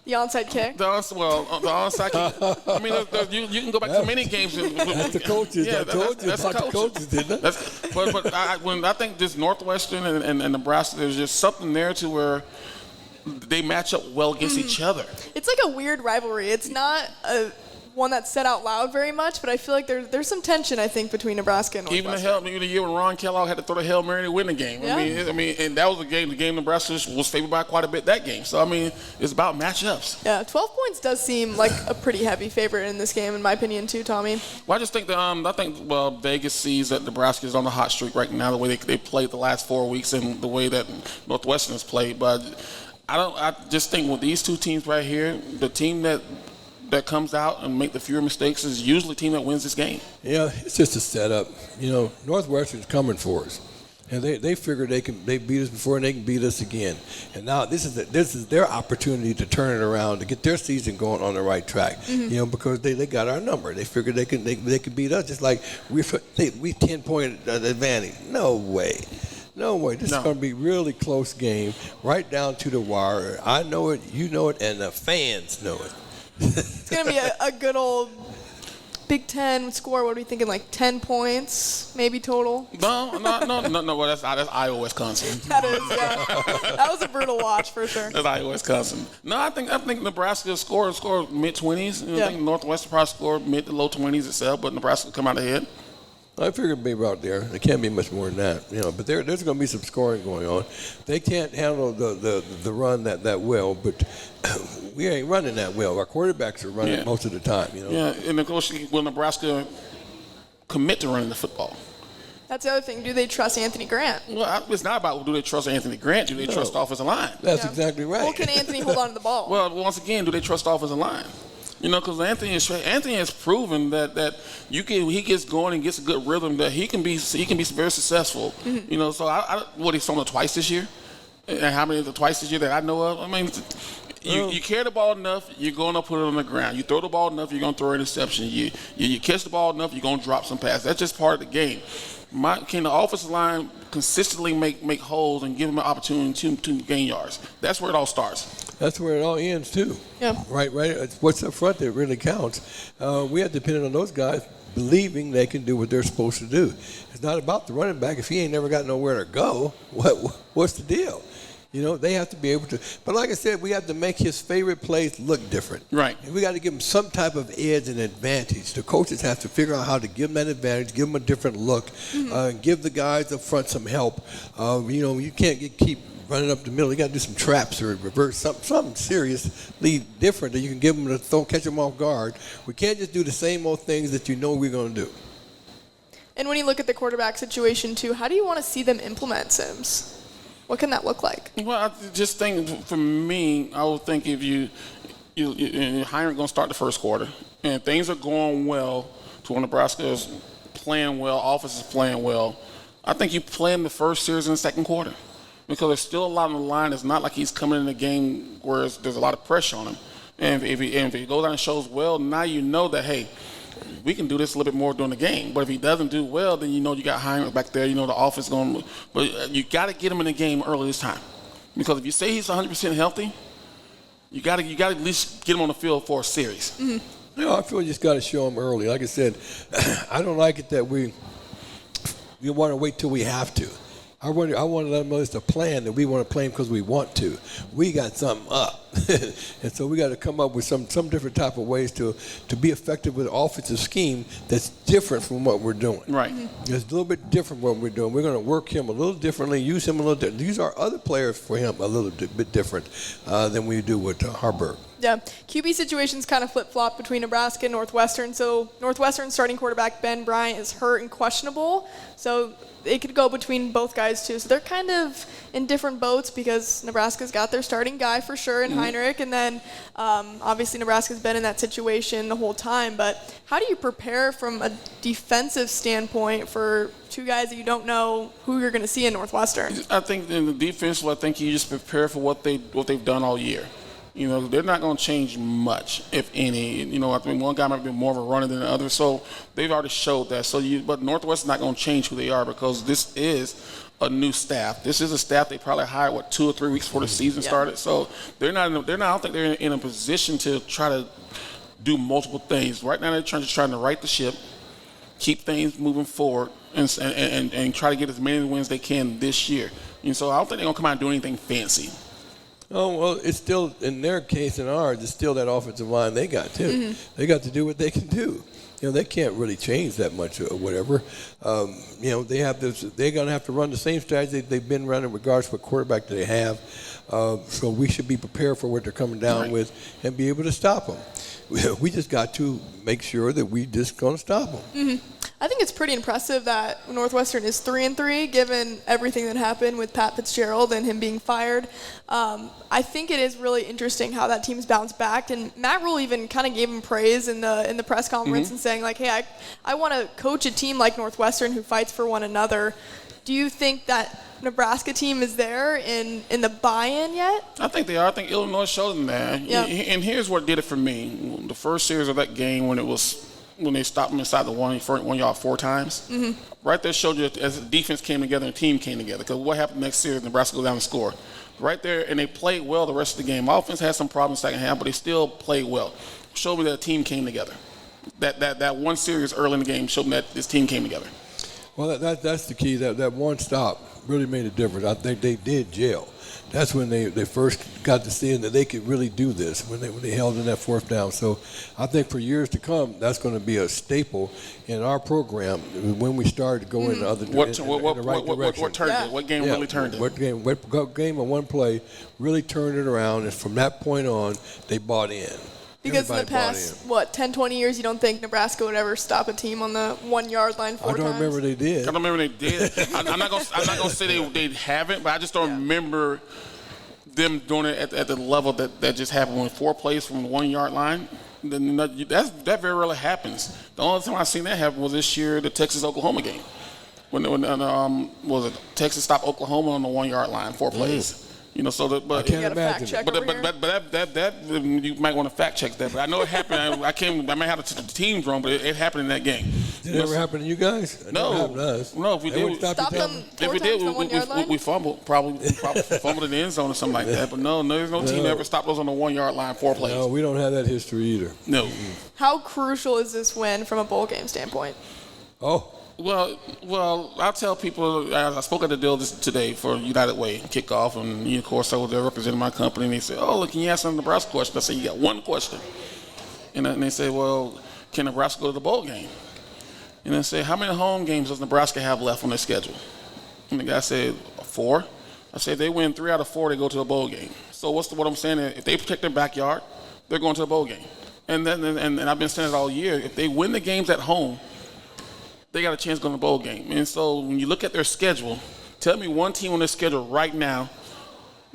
The onside kick? The onside kick. I mean, you can go back to many games. That's the coaches. Yeah, I told you about the coaches, didn't I? But I think this Northwestern and Nebraska, there's just something there to where they match up well against each other. It's like a weird rivalry. It's not one that's said out loud very much, but I feel like there's some tension, I think, between Nebraska and Northwestern. Even the year when Ron Kellogg had to throw the Hail Mary to win the game. Yeah. I mean, and that was the game Nebraska was favored by quite a bit that game. So, I mean, it's about matchups. Yeah, 12 points does seem like a pretty heavy favorite in this game, in my opinion, too, Tommy. Well, I just think that Vegas sees that Nebraska is on the hot streak right now, the way they played the last 4 weeks and the way that Northwestern has played. But I just think with these two teams right here, the team that comes out and make the fewer mistakes is usually the team that wins this game. Yeah, it's just a setup. Northwestern's coming for us. And they figure they beat us before and they can beat us again. And now this is their opportunity to turn it around, to get their season going on the right track. Mm-hmm. Because they got our number. They figured they could beat us just like we 10-point advantage. No way. This is going to be a really close game, right down to the wire. I know it, you know it, and the fans know it. It's going to be a good old Big Ten score, what are we thinking, like 10 points maybe total? No. Well, that's Iowa, Wisconsin. That is, yeah. That was a brutal watch for sure. That's Iowa, Wisconsin. No, I think Nebraska scored mid-20s. Yeah. I think Northwestern probably scored mid to low 20s itself, but Nebraska come out ahead. I figured it'd be about there. It can't be much more than that, But there's going to be some scoring going on. They can't handle the run that well, but we ain't running that well. Our quarterbacks are running most of the time, Yeah, and of course, will Nebraska commit to running the football? That's the other thing. Do they trust Anthony Grant? Well, it's not about do they trust Anthony Grant. Do they trust the offensive line? That's exactly right. Well, can Anthony hold on to the ball? Well, once again, do they trust the offensive line? Because Anthony has proven that he gets going and gets a good rhythm, that he can be very successful. Mm-hmm. So he saw him twice this year, and how many of the twice this year that I know of? I mean, you carry the ball enough, you're going to put it on the ground. You throw the ball enough, you're going to throw an interception. You catch the ball enough, you're going to drop some passes. That's just part of the game. Can the offensive line consistently make holes and give them an opportunity to gain yards? That's where it all starts. That's where it all ends, too. Yeah. Right. It's what's up front that really counts. We have to depend on those guys believing they can do what they're supposed to do. It's not about the running back. If he ain't never got nowhere to go, what's the deal? They have to be able to. But like I said, we have to make his favorite plays look different. Right. And we got to give him some type of edge and advantage. The coaches have to figure out how to give him that advantage, give him a different look, and give the guys up front some help. You can't keep running up the middle. You got to do some traps or reverse something seriously different that you can give them to catch them off guard. We can't just do the same old things that we're going to do. And when you look at the quarterback situation too, how do you want to see them implement Sims? What can that look like? Well, I just think for me, I would think if Heinrich going to start the first quarter, and things are going well to where Nebraska is playing well, offense is playing well, I think you play in the first series in the second quarter. Because there's still a lot on the line. It's not like he's coming in the game where there's a lot of pressure on him. And if he goes out and shows well, now you know that, hey, we can do this a little bit more during the game. But if he doesn't do well, then you got Heinrich back there. The offense going. But you got to get him in the game early this time. Because if you say he's 100% healthy, you got to at least get him on the field for a series. Mm-hmm. I feel you just got to show him early. Like I said, I don't like it that we want to wait till we have to. I want to let them know it's a plan that we want to play because we want to. We got something up. And so we got to come up with some different type of ways to be effective with an offensive scheme that's different from what we're doing. Right. It's a little bit different what we're doing. We're going to work him a little differently, use him a little different. Use our other players for him a little bit different than we do with Harburg. Yeah, QB situations kind of flip-flop between Nebraska and Northwestern. So Northwestern starting quarterback Ben Bryant is hurt and questionable. So it could go between both guys too. So they're kind of in different boats because Nebraska's got their starting guy for sure in Heinrich. And then obviously Nebraska's been in that situation the whole time. But how do you prepare from a defensive standpoint for two guys that you don't know who you're going to see in Northwestern? I think in the defense, I think you just prepare for what they've done all year. They're not going to change much, if any. I think one guy might be more of a runner than the other, so they've already showed that. But Northwestern's not going to change who they are because this is a new staff. This is a staff they probably hired 2 or 3 weeks before the season started. So I don't think they're in a position to try to do multiple things. Right now they're trying to right the ship, keep things moving forward, and try to get as many wins as they can this year. So I don't think they're going to come out and do anything fancy. Oh, well, it's still, in their case and ours, it's still that offensive line they got, too. Mm-hmm. They got to do what they can do. They can't really change that much or whatever. They're going to have to run the same strategy they've been running regardless of what quarterback they have. So we should be prepared for what they're coming down with and be able to stop them. We just got to make sure that we just going to stop them. Mm-hmm. I think it's pretty impressive that Northwestern is 3-3, given everything that happened with Pat Fitzgerald and him being fired. I think it is really interesting how that team's bounced back, and Matt Rule even kind of gave him praise in the press conference and saying like, "Hey, I want to coach a team like Northwestern who fights for one another." Do you think that Nebraska team is there in the buy-in yet? I think they are. I think Illinois showed them that. Yeah. And here's what did it for me: the first series of that game when they stopped them inside the 1 yard 4 times. Mm-hmm. Right there showed you as the defense came together and the team came together. Because what happened next series, Nebraska goes down and score. Right there, and they played well the rest of the game. Offense had some problems second half, but they still played well. Showed me that the team came together. That one series early in the game showed that this team came together. Well, that's the key. That one stop really made a difference. I think they did gel. That's when they first got to seeing that they could really do this, when they held in that fourth down. So I think for years to come, that's going to be a staple in our program when we start to go in the other direction. What turned it? What game really turned it? What game on one play really turned it around, and from that point on, they bought in. Because in the past, 10, 20 years, you don't think Nebraska would ever stop a team on the 1 yard line four times? I don't remember they did. I'm not gonna say they haven't, but I just don't remember them doing it at the level that just happened when 4 plays from the 1 yard line. That very rarely happens. The only time I've seen that happen was this year, the Texas-Oklahoma game. When was it Texas stopped Oklahoma on the 1 yard line, 4 plays. I can't imagine. That you might want to fact check that. But I know it happened. I may have the teams wrong, but it happened in that game. Did it ever happen to you guys? No. If we did, we fumbled. Probably fumbled in the end zone or something like that. But no, there's no team that ever stopped us on the 1 yard line 4 plays. No, we don't have that history either. No. How crucial is this win from a bowl game standpoint? Well, I'll tell people, I spoke at the deal today for United Way kickoff, and of course I was there representing my company, and they said, look, can you ask them a Nebraska question? I said, you got one question. And they say, well, can Nebraska go to the bowl game? And I said, how many home games does Nebraska have left on their schedule? And the guy said, 4. I said, if they win 3 out of 4, they go to the bowl game. So what I'm saying is, if they protect their backyard, they're going to the bowl game. And I've been saying it all year, if they win the games at home, they got a chance to go to the bowl game. And so when you look at their schedule, tell me one team on their schedule right now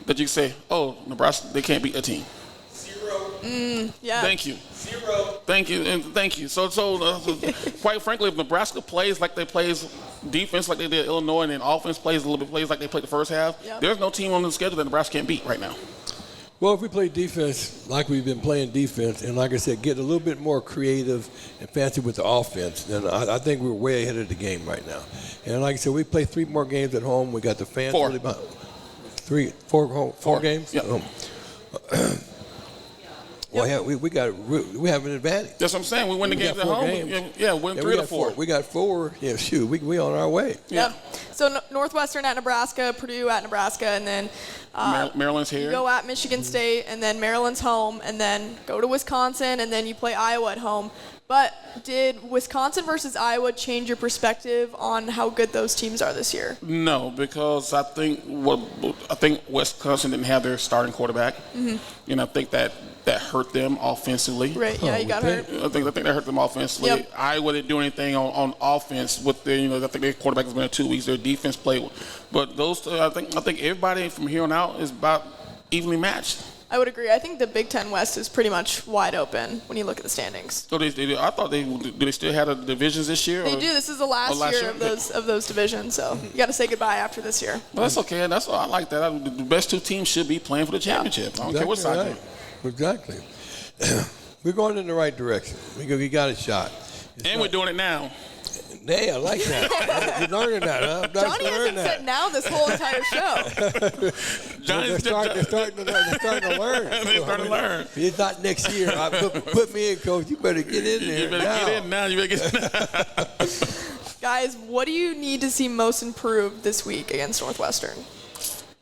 that you can say, Nebraska, they can't beat a team. 0. Yeah. Thank you. 0. Thank you, and thank you. So quite frankly, if Nebraska plays like they plays defense like they did Illinois, and then offense plays like they played the first half, there's no team on the schedule that Nebraska can't beat right now. Well, if we play defense like we've been playing defense, and like I said, get a little bit more creative and fancy with the offense, then I think we're way ahead of the game right now. And like I said, we play 3 more games at home. We got the fans. 4. Really 4 games? Yeah. Well, we have an advantage. That's what I'm saying. We win the games at home. Yeah, win 3 of the 4. We got 4. Yeah, shoot, we on our way. Yeah. So Northwestern at Nebraska, Purdue at Nebraska, and then Maryland's here. You go at Michigan State, and then Maryland's home, and then go to Wisconsin, and then you play Iowa at home. But did Wisconsin versus Iowa change your perspective on how good those teams are this year? No, because I think Wisconsin didn't have their starting quarterback, and I think that hurt them offensively. Right. Yeah, you got hurt. I think that hurt them offensively. Yep. Iowa didn't do anything on offense with their. I think their quarterback has been in 2 weeks. Their defense played, but those. I think everybody from here on out is about evenly matched. I would agree. I think the Big Ten West is pretty much wide open when you look at the standings. So I thought do they still have the divisions this year? They do. This is the last year of those divisions. So you got to say goodbye after this year. Well, that's okay. That's I like that. The best 2 teams should be playing for the championship. I don't care what side they're on. Exactly. We're going in the right direction. We got a shot. We're doing it now. Hey, I like that. You're learning that, huh? Johnny hasn't said now this whole entire show. They're starting to learn. They're starting to learn. It's not next year. Put me in, Coach. You better get in there. You better get in now. You better get in. Guys, what do you need to see most improved this week against Northwestern?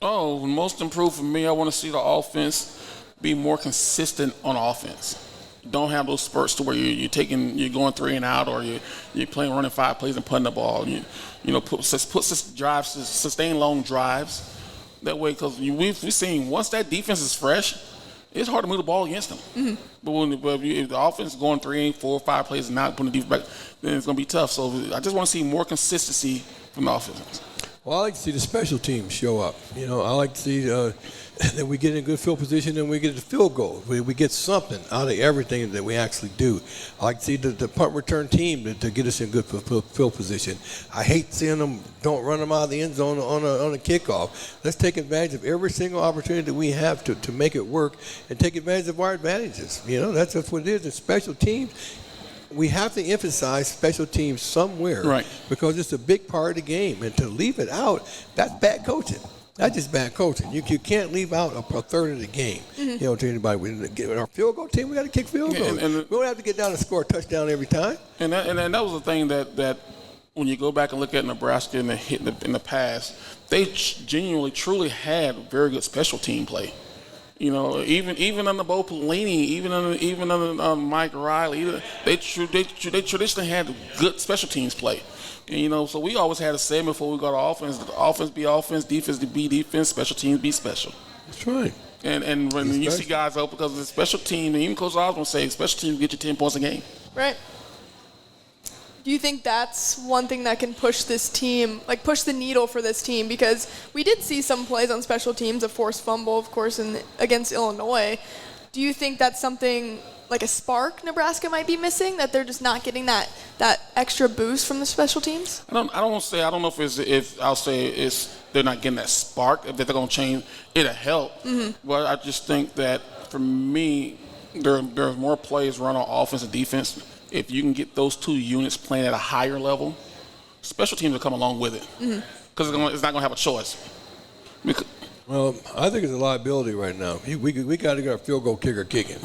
Most improved for me, I want to see the offense be more consistent on offense. Don't have those spurts to where you're going 3 and out, or you're playing running 5 plays and punting the ball. Put drives, sustain long drives. That way, because we've seen once that defense is fresh, it's hard to move the ball against them. Mm-hmm. But if the offense is going 3, 4, 5 plays and not putting the defense back, then it's going to be tough. So I just want to see more consistency from the offense. Well, I like to see the special teams show up. I like to see that we get in good field position and we get the field goal. We get something out of everything that we actually do. I like to see the punt return team to get us in good field position. I hate seeing them don't run them out of the end zone on a kickoff. Let's take advantage of every single opportunity that we have to make it work and take advantage of our advantages. That's what it is. It's special teams. We have to emphasize special teams somewhere, right? Because it's a big part of the game, and to leave it out, that's bad coaching. That's just bad coaching. You can't leave out a third of the game. To anybody. With our field goal team, we got to kick field goals. And we don't have to get down and score a touchdown every time. And that was the thing that when you go back and look at Nebraska in the past, they genuinely, truly had very good special team play. Even under Bo Pelini, even under Mike Riley, they traditionally had good special teams play. And, so we always had a saying before we got to offense: the offense be offense, defense be defense, special teams be special. That's right. And when you see guys out because of the special team, and even Coach Osborne say special teams get you 10 points a game. Right. Do you think that's one thing that can push this team, push the needle for this team? Because we did see some plays on special teams, a forced fumble, of course, against Illinois. Do you think that's something like a spark Nebraska might be missing, that they're just not getting that extra boost from the special teams? I don't know if I'll say it's they're not getting that spark. If they're going to change, it'll help. But I just think that for me, there's more plays run on offense and defense. If you can get those two units playing at a higher level, special teams will come along with it because it's not going to have a choice. Well, I think it's a liability right now. We got to get our field goal kicker kicking.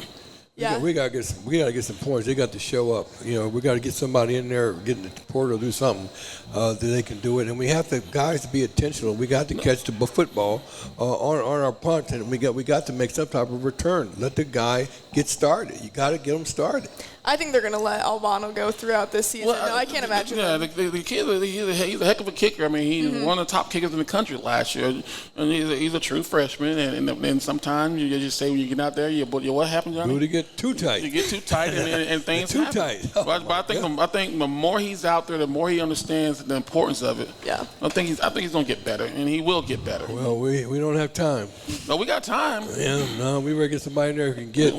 Yeah. We got to get some points. They got to show up. We got to get somebody in there, get in the portal, do something that they can do it. And we have the guys to be intentional. We got to catch the football on our punt, and we got to make some type of return. Let the guy get started. You got to get him started. I think they're going to let Albano go throughout this season. I can't imagine. Yeah, the kid, he's a heck of a kicker. I mean, he's one of the top kickers in the country last year, and he's a true freshman. And sometimes you just say when you get out there, what happens, Johnny? Booty get too tight. You get too tight, and things too happen. tight. But I think the more he's out there, the more he understands the importance of it. Yeah. I think he's going to get better, and he will get better. Well, we don't have time. No, we got time. Yeah, no, we better get somebody in there who can get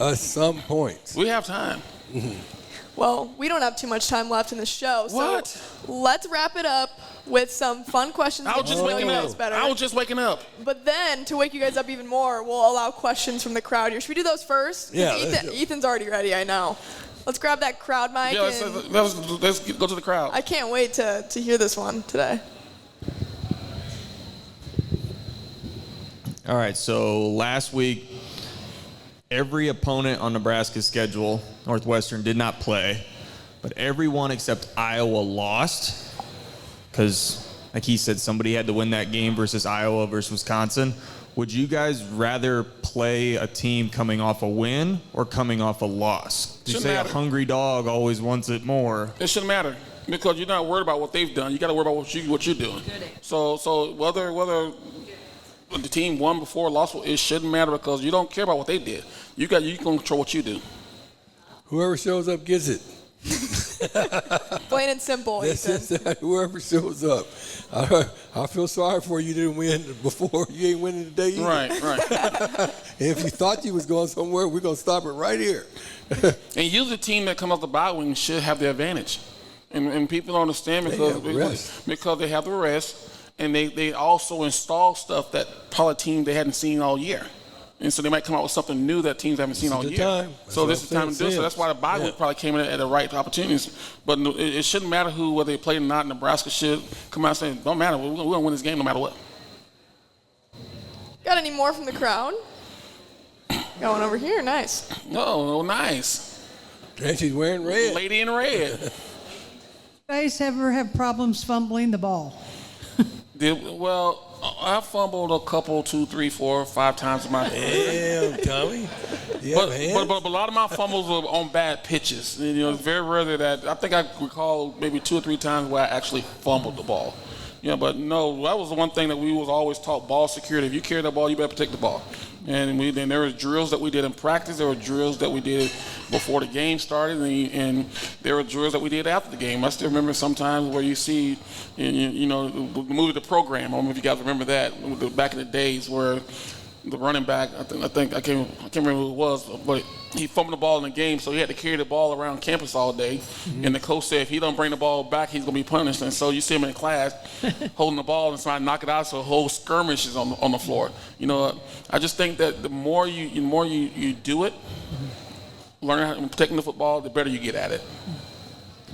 us some points. We have time. Well, we don't have too much time left in the show. What? So let's wrap it up with some fun questions. I was just waking up. Better. I was just waking up. But then, to wake you guys up even more, we'll allow questions from the crowd here. Should we do those first? 'Cause Yeah. Ethan's already ready, I know. Let's grab that crowd mic. Yeah, let's go to the crowd. I can't wait to hear this one today. All right, so last week, every opponent on Nebraska's schedule, Northwestern, did not play, but everyone except Iowa lost because, like he said, somebody had to win that game versus Iowa versus Wisconsin. Would you guys rather play a team coming off a win or coming off a loss? You say a hungry dog always wants it more. It shouldn't matter because you're not worried about what they've done. You got to worry about what you're doing. So whether the team won before or lost, it shouldn't matter because you don't care about what they did. You can control what you do. Whoever shows up gets it. Plain and simple, Ethan. Whoever shows up. I feel sorry for you didn't win before. You ain't winning today either. Right. If you thought you was going somewhere, we're going to stop it right here. And usually the team that comes off the bye wing should have the advantage. And people don't understand because they have the rest. And they also install stuff that probably team they hadn't seen all year. And so they might come out with something new that teams haven't seen all year. So this is the time to do it. So that's why the bye week probably came in at the right opportunities. But it shouldn't matter whether they played or not. Nebraska should come out and say, don't matter. We're going to win this game no matter what. Got any more from the crowd? Got one over here. Nice. Oh, nice. And she's wearing red. Lady in red. You guys ever have problems fumbling the ball? Well, I fumbled a couple, 2, 3, 4, 5 times in my career. Damn, Tommy. But a lot of my fumbles were on bad pitches. It's very rare that I think I recall maybe 2 or 3 times where I actually fumbled the ball. But no, that was the one thing that we was always taught: ball security. If you carry the ball, you better protect the ball. And then there was drills that we did in practice. There were drills that we did before the game started, and there were drills that we did after the game. I still remember sometimes where you see, the movie The Program. I don't know if you guys remember that back in the days where the running back, I can't remember who it was, but he fumbled the ball in the game, so he had to carry the ball around campus all day. Mm-hmm. And the coach said if he don't bring the ball back, he's going to be punished. And so you see him in class holding the ball and trying to knock it out, so a whole skirmish is on the floor. I just think that the more you do it, learn how to protect the football, the better you get at it.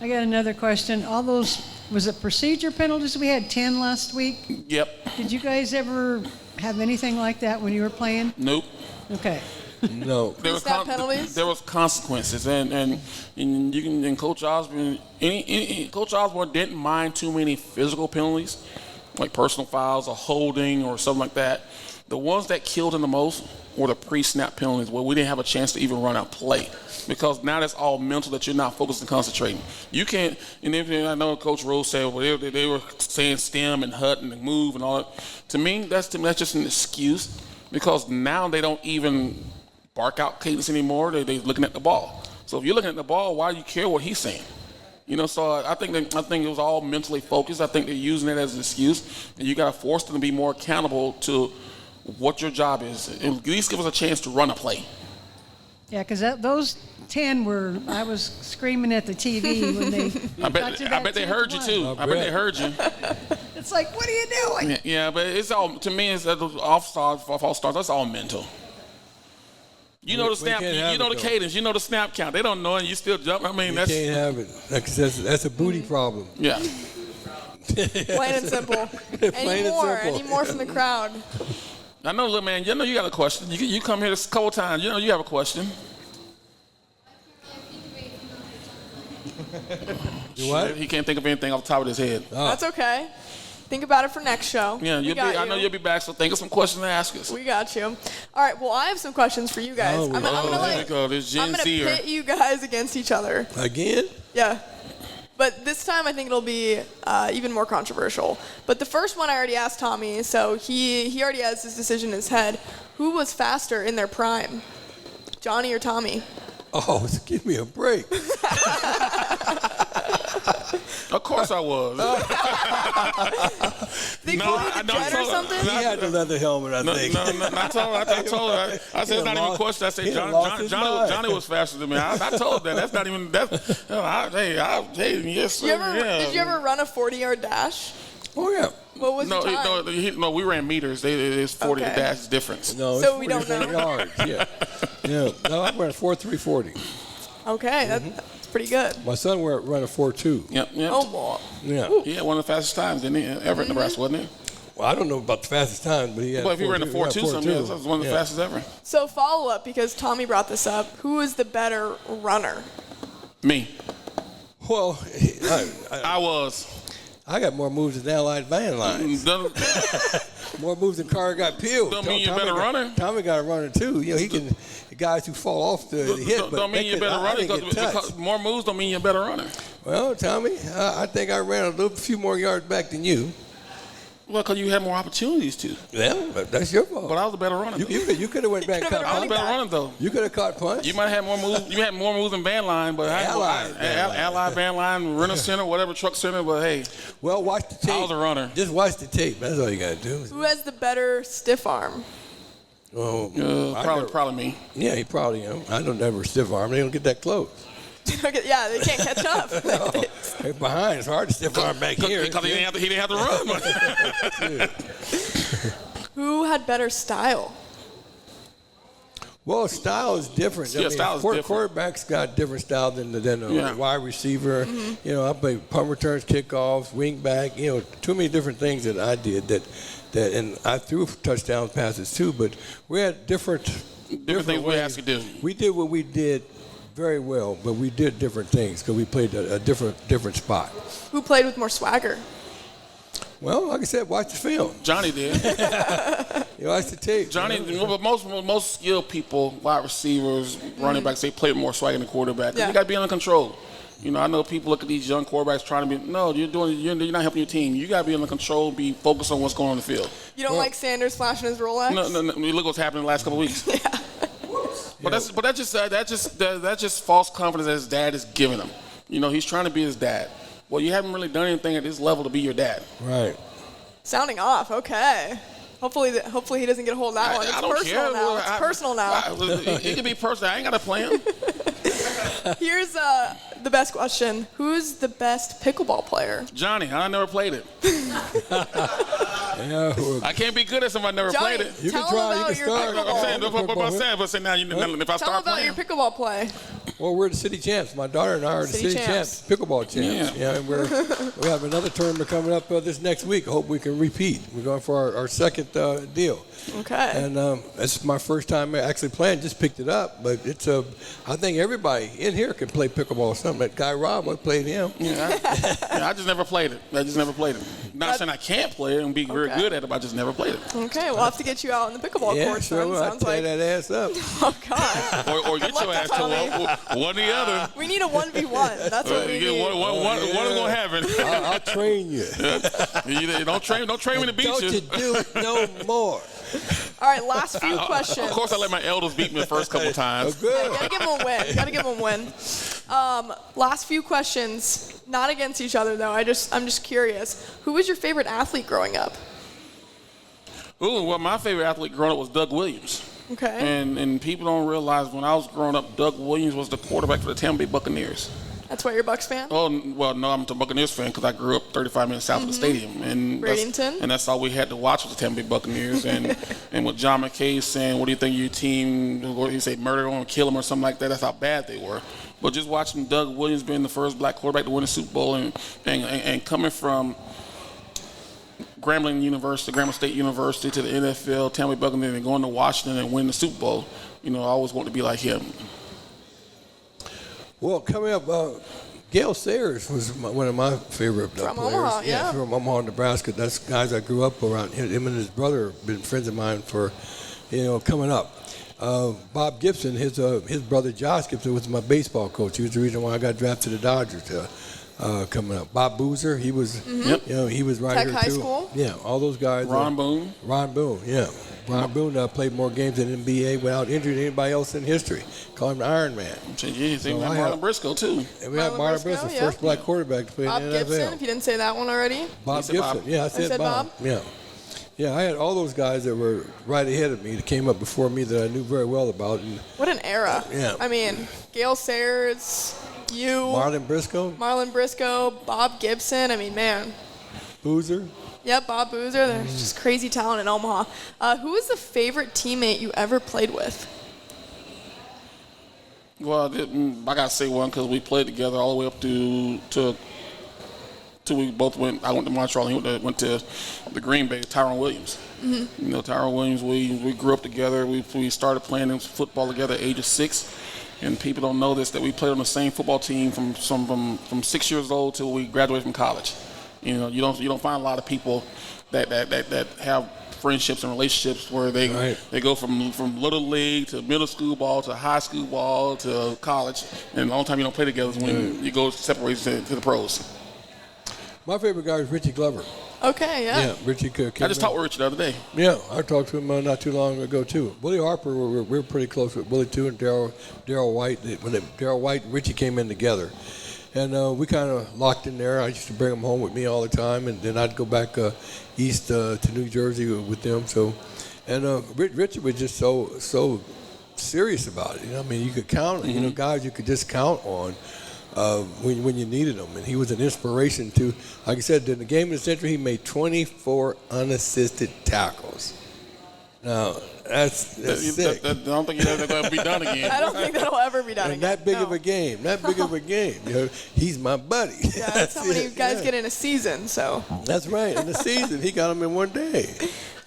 I got another question. All those Was it procedure penalties? We had 10 last week. Yep. Did you guys ever have anything like that when you were playing? Nope. Okay. No. Snap penalties? There was consequences, and you can. And Coach Osborne, Coach Osborne didn't mind too many physical penalties, like personal fouls or holding or something like that. The ones that killed him the most were the pre-snap penalties, where we didn't have a chance to even run out play, because now that's all mental, that you're not focused and concentrating. You can't. And then I know Coach Rose said, well, they were saying stem and hut and move and all that. To me, that's just an excuse, because now they don't even bark out cadence anymore. They're looking at the ball. So if you're looking at the ball, why do you care what he's saying? So I think it was all mentally focused. I think they're using it as an excuse, and you got to force them to be more accountable to what your job is. At least give us a chance to run a play. Yeah, because those 10 were, I was screaming at the TV when they I bet they heard you too. I bet they heard you. It's like, what are you doing? Yeah, but it's all, to me, it's off stars, that's all mental. You know the snap, you know the cadence, you know the snap count. They don't know it, and you still jump. I mean, that's. You can't have it. That's a booty problem. Yeah. Plain and simple. Any more from the crowd? I know, little man, you got a question. You come here a couple times. You have a question. Do what? He can't think of anything off the top of his head. Oh. That's okay. Think about it for next show. Yeah, I know you'll be back, so think of some questions to ask us. We got you. All right, well, I have some questions for you guys. I'm gonna pit you guys against each other. Again? Yeah. But this time I think it'll be even more controversial. But the first one I already asked Tommy, so he already has his decision in his head. Who was faster in their prime, Johnny or Tommy? Oh, give me a break. Of course I was. They called you the Jet or something? He had the leather helmet, I think. No, I told her. I said it's not even a question. I said Johnny was faster than me. I told that. That's not even. Yes, sir. Did you ever run a 40-yard dash? Oh, yeah. What was your time? No, we ran meters. It's 40 Okay. dash difference. No, So we don't know. yards. Yeah. No, I ran a 4.340. Okay, that's pretty good. My son ran a 4.2. Yep. Oh, boy. Yeah. He had one of the fastest times, didn't he? Ever in Nebraska, wasn't he? Well, I don't know about the fastest time, but he had. Well, if he ran a 4.2 something, that was one of the fastest ever. So follow up, because Tommy brought this up. Who is the better runner? Me. Well, I was. I got more moves than Allied van lines. More moves than Carr got peeled. Don't mean you're a better runner. Tommy got a runner too. He can. The guys who fall off the hit, don't mean you're a better runner, because more moves don't mean you're a better runner. Well, Tommy, I think I ran a few more yards back than you. Well, because you had more opportunities to. Yeah, but that's your fault. But I was a better runner. You could have went back and caught I was a punch. better runner, though. You could have caught punch. You might have had more moves. You had more moves than Van Line, but Allied Van Line, Renner Center, whatever truck center. But hey, well, watch the tape. I was a runner. Just watch the tape. That's all you got to do. Who has the better stiff arm? Oh, probably me. Yeah, he probably. I don't ever stiff arm. They don't get that close. Yeah, they can't catch up. They're behind. It's hard to stiff arm back here. Because he didn't have to run. Who had better style? Well, style is different. Yeah, style is different. Quarterback's got different style than a wide receiver. Mm-hmm. I played punt returns, kickoffs, wing back. Too many different things that I did that, and I threw touchdown passes too. But we had different things we ways. asked you to do. We did what we did very well, but we did different things because we played a different spot. Who played with more swagger? Well, like I said, watch the film. Johnny did. Watch the tape. Johnny, most skilled people, wide receivers, running backs, they play more swag than the quarterback. Yeah. You got to be under control. I know people look at these young quarterbacks trying to be. No, you're not helping your team. You got to be under control. Be focused on what's going on the field. You don't like Sanders flashing his Rolex? No. Look what's happened in the last couple of weeks. Yeah. But that's just false confidence that his dad is giving him. He's trying to be his dad. Well, you haven't really done anything at this level to be your dad. Right. Sounding off. Okay. Hopefully he doesn't get a hold of that one. It's I don't personal care. now. It's personal now. It can be personal. I ain't got to play him. Here's the best question. Who's the best pickleball player? Johnny. I never played it. I can't be good at somebody never Johnny, played it. You can try. You can start. I'm saying, but say now, if I Tell start about playing, your pickleball play. Well, we're the city champs. My daughter and I are the City city champs. champs, pickleball champs. Yeah. And we have another tournament coming up this next week. I hope we can repeat. We're going for our second deal. Okay. And it's my first time actually playing. Just picked it up, but it's I think everybody in here can play pickleball or something. That guy Rob, I played him. Yeah, I just never played it. Not saying I can't play it and be very good at it, but I just never played it. Okay, we'll have to get you out on the pickleball Yeah, courts sure. then. I'll Sounds tear like. that ass up. Oh God. Or get your ass to one or the other. We need a 1v1. That's what we need. One is gonna happen. I'll train you. Don't train me to beat Don't you do it no more. All right, last few questions. Of course, I let my elders beat me the first couple times. Good. Gotta give them a win. Gotta give them a win. Last few questions, not against each other though. I'm just curious. Who was your favorite athlete growing up? Ooh, well, my favorite athlete growing up was Doug Williams. Okay. And people don't realize when I was growing up, Doug Williams was the quarterback for the Tampa Bay Buccaneers. That's why you're a Bucs fan? Oh, well, no, I'm a Buccaneers fan because I grew up 35 minutes south of the stadium. And Bradenton. that's all we had to watch was the Tampa Bay Buccaneers. And with John McKay saying, what do you think of your team? Or he said murder them, kill them or something like that. That's how bad they were. But just watching Doug Williams being the first black quarterback to win a Super Bowl and coming from Grambling State University to the NFL, Tampa Bay Buccaneers, and going to Washington and winning the Super Bowl, I always wanted to be like him. Well, coming up, Gail Sayers was one of my favorite From players. Omaha, yeah. From Omaha, Nebraska. That's guys I grew up around. Him and his brother have been friends of mine for, coming up. Bob Gibson, his brother Josh Gibson was my baseball coach. He was the reason why I got drafted to the Dodgers. Coming up, Bob Boozer, he was, he was right Tech here High too. School? Yeah, all those guys. Ron Boone, yeah. Ron Boone played more games in NBA without injury than anybody else in history. Call him the Iron Man. Yeah, so we have Marlon Briscoe too. And we have Marlon Briscoe, yeah. first black quarterback to play Bob in the NFL. Gibson, if you didn't say that one already. Bob said Gibson. Bob. Yeah, I said Bob. Bob? Yeah, I had all those guys that were right ahead of me that came up before me that I knew very well about. And What an era. Yeah. I mean, Gail Sayers, you, Marlon Briscoe, Bob Gibson. I mean, man. Boozer. Yep, Bob Boozer. There's just crazy talent in Omaha. Who is the favorite teammate you ever played with? Well, I gotta say one because we played together all the way up to we both went. I went to Montreal. And he went to the Green Bay. Tyrone Williams. Mm-hmm. Tyrone Williams. We grew up together. We started playing football together at the age of 6. And people don't know this, that we played on the same football team from 6 years old till we graduated from college. You don't find a lot of people that have friendships and relationships where they go from little league to middle school ball to high school ball to college, and the only time you don't play together is when you go separate to the pros. My favorite guy is Richie Glover. Okay, yeah. Yeah, Richie came I just talked with Richie the other day. Yeah, I talked to him not too long ago too. Willie Harper, we're pretty close with Willie too, and Darryl White. When Darryl White and Richie came in together, and we kind of locked in there. I used to bring them home with me all the time, and then I'd go back east to New Jersey with them. So, and Richie was just so serious about it. I mean, you could count. Mm-hmm. Guys you could just count on. When you needed him, and he was an inspiration to, like I said, in the game of the century, he made 24 unassisted tackles. Now that's sick. I don't think that's going to be done again. I don't think that'll ever be done And again. that big No. of a game, He's my buddy. Yeah, that's how many guys get in a season. So That's right. In the season, he got him in one day.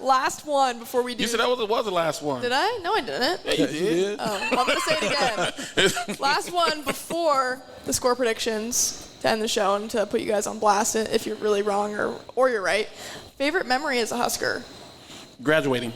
last one before we do. You said that was the last one. Did I? No, I didn't. Yeah, you did. Oh, well, I'm gonna say it again. Last one before the score predictions to end the show and to put you guys on blast if you're really wrong or you're right. Favorite memory as a Husker? Graduating.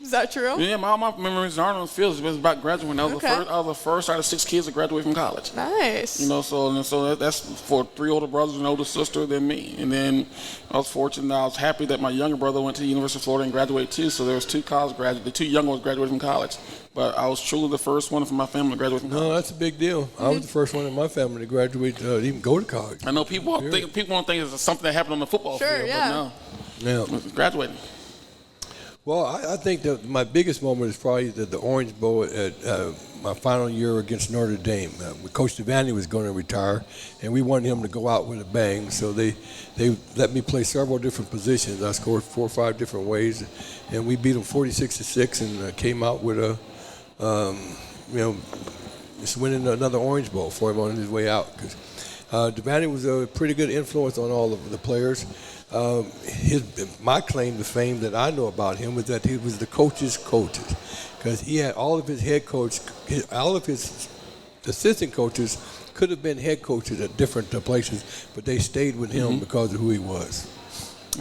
Is that true? Yeah, all my memories aren't on the field. It was about graduating. I was Okay. the first out of 6 kids to graduate from college. Nice. So that's for 3 older brothers and an older sister than me. And then I was fortunate. I was happy that my younger brother went to the University of Florida and graduated too. So there was 2 college graduates. The 2 younger ones graduated from college. But I was truly the first one from my family to graduate from college. No, that's a big deal. I was the first one in my family to graduate, even go to college. I know people want to think it's something that happened on the football Sure, field, yeah. but no. Yeah. It's graduating. Well, I think that my biggest moment is probably the Orange Bowl at my final year against Notre Dame. Coach Devaney was going to retire, and we wanted him to go out with a bang. So they let me play several different positions. I scored 4 or 5 different ways, and we beat them 46-6, and came out with a just winning another Orange Bowl for him on his way out. Because Devaney was a pretty good influence on all of the players. My claim to fame that I know about him was that he was the coach's coaches, because he had all of his head coach, all of his assistant coaches could have been head coaches at different places, but they stayed with him because of who he was.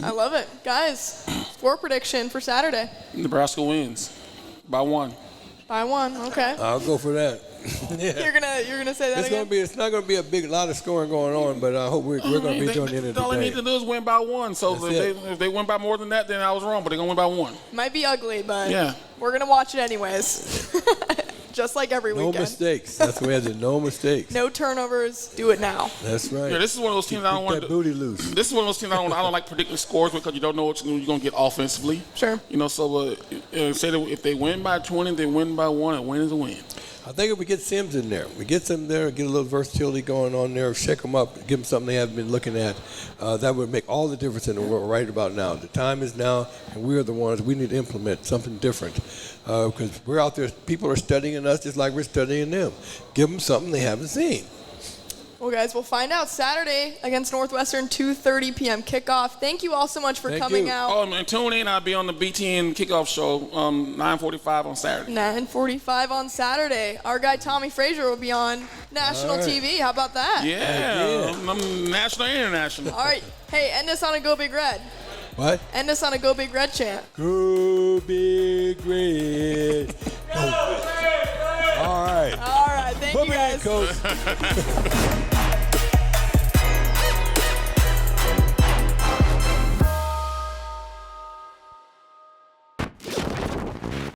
I love it. Guys, score prediction for Saturday. Nebraska wins by 1. By 1, okay. I'll go for that. Yeah. You're gonna say that again? It's not gonna be a lot of scoring going on, but I hope we're gonna be doing the end of the All they need day. to do is win by 1. So if they win by more than that, then I was wrong. But they're gonna win by 1. Might be ugly, but Yeah. we're gonna watch it anyways. Just like every No weekend. mistakes. That's the way it is. No mistakes. No turnovers. Do it now. That's right. Yeah, this is one of those teams I don't Keep want that to. booty loose. This is one of those teams I don't like predicting scores because you don't know what you're going to get offensively. Sure. You know, so say that if they win by 20, they win by 1. A win is a win. I think if we get Sims in there, we get them there, get a little versatility going on there, shake them up, give them something they haven't been looking at, that would make all the difference in the world right about now. The time is now, and we are the ones, we need to implement something different. Because we're out there, people are studying us just like we're studying them. Give them something they haven't seen. Well, guys, we'll find out Saturday against Northwestern, 2:30 p.m. kickoff. Thank you all so much for Thank coming you. out. Oh, man, tune in. I'll be on the BTN kickoff show, 9:45 on Saturday. 9:45 on Saturday. Our guy Tommie Frazier will be on national All right. TV. How about that? Yeah, I'm national and international. All right. Hey, end us on a Go Big Red. What? End us on a Go Big Red chant. Go Big Red. All right. All right. Thank you, Bye-bye, guys. Coach.